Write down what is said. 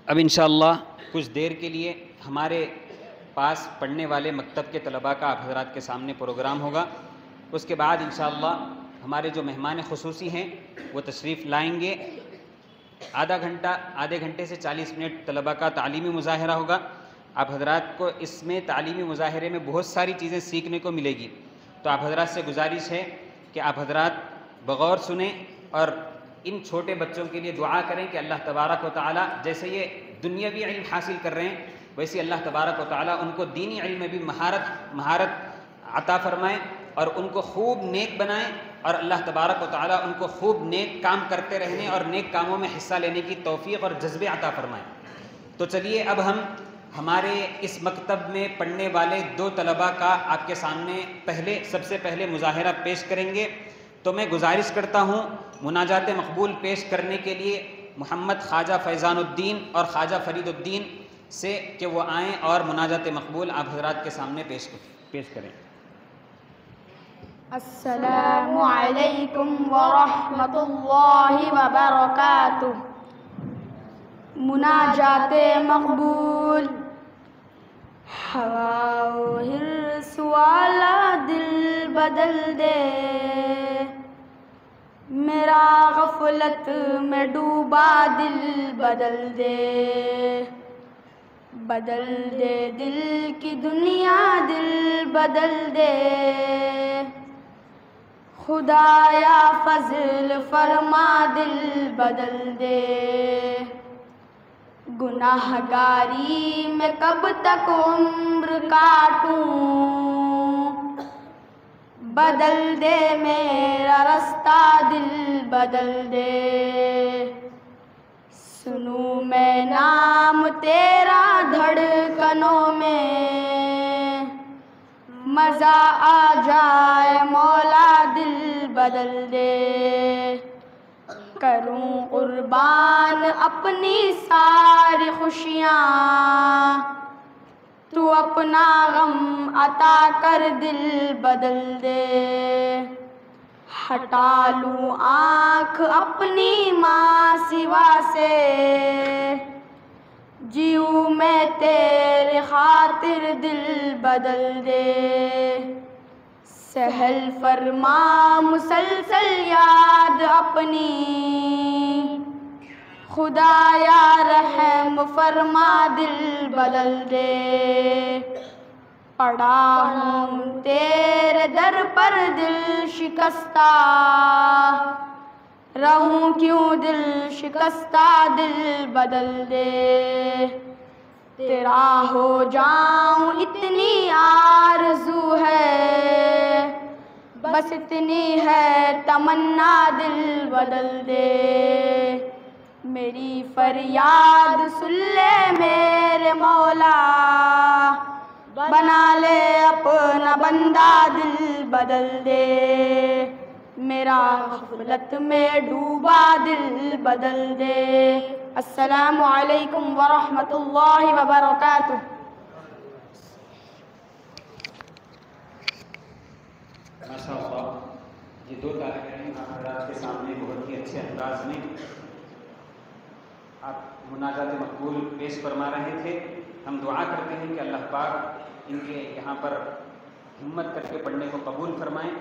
اب انشاءاللہ کچھ دیر کے لیے ہمارے پاس پڑھنے والے مکتب کے طلباء کا آپ حضرات کے سامنے پروگرام ہوگا. اس کے بعد انشاءاللہ ہمارے جو مہمان خصوصی ہیں وہ تشریف لائیں گے. آدھے گھنٹے سے 40 منٹ طلباء کا تعلیمی مظاہرہ ہوگا. آپ حضرات کو اس میں تعلیمی مظاہرے میں بہت ساری چیزیں سیکھنے کو ملے گی. تو آپ حضرات سے گزارش ہے کہ آپ حضرات بغور سنیں اور ان چھوٹے بچوں کے لیے دعا کریں کہ اللہ تبارک و تعالی جیسے یہ دنیاوی علم حاصل کر رہے ہیں ویسے اللہ تبارک و تعالی ان کو دینی علم میں بھی مہارت عطا فرمائیں اور ان کو خوب نیک بنائیں اور اللہ تبارک و تعالی ان کو خوب نیک کام کرتے رہنے اور نیک کاموں میں حصہ لینے کی توفیق اور جذبے عطا فرمائیں. تو چلیے اب ہم ہمارے اس مکتب میں پڑھنے والے 2 طلباء کا آپ کے سامنے سب سے پہلے مظاہرہ پیش کریں گے. تو میں گزارش کرتا ہوں مناجات مقبول پیش کرنے کے لیے محمد خواجہ فیضان الدین اور خواجہ فرید الدین سے کہ وہ آئیں اور مناجات مقبول آپ حضرات کے سامنے پیش کریں. السلام علیکم ورحمۃ اللہ وبرکاتہ. مناجات مقبول. ہوا و حرص والا دل بدل دے میرا غفلت میں ڈوبا دل بدل دے. بدل دے دل کی دنیا دل بدل دے خدایا فضل فرما دل بدل دے. گناہ گاری میں کب تک عمر کاٹوں بدل دے میرا رستہ دل بدل دے. سنوں میں نام تیرا دھڑکنوں میں مزہ آ جائے مولا دل بدل دے. کروں قربان اپنی ساری خوشیاں تو اپنا غم عطا کر دل بدل دے. ہٹا لوں آنکھ اپنی ماں سوا سے جیوں میں تیرے خاطر دل بدل دے. سہل فرما مسلسل یاد اپنی خدایا رحم فرما دل بدل دے. پڑا ہوں تیرے در پر دل شکستہ رہوں کیوں دل شکستہ دل بدل دے. تیرا ہو جاؤں اتنی آرزو ہے بس اتنی ہے تمنا دل بدل دے. میری فریاد سن لے میرے مولا بنا لے اپنا بندہ دل بدل دے. میرا غفلت میں ڈوبا دل بدل دے. السلام علیکم ورحمۃ اللہ وبرکاتہ. ماشاء اللہ یہ 2 طالب علم آپ حضرات کے سامنے بہت ہی اچھے انداز میں آپ مناجات مقبول پیش فرما رہے تھے. ہم دعا کرتے ہیں کہ اللہ پاک ان کے یہاں پر ہمت کر کے پڑھنے کو قبول فرمائیں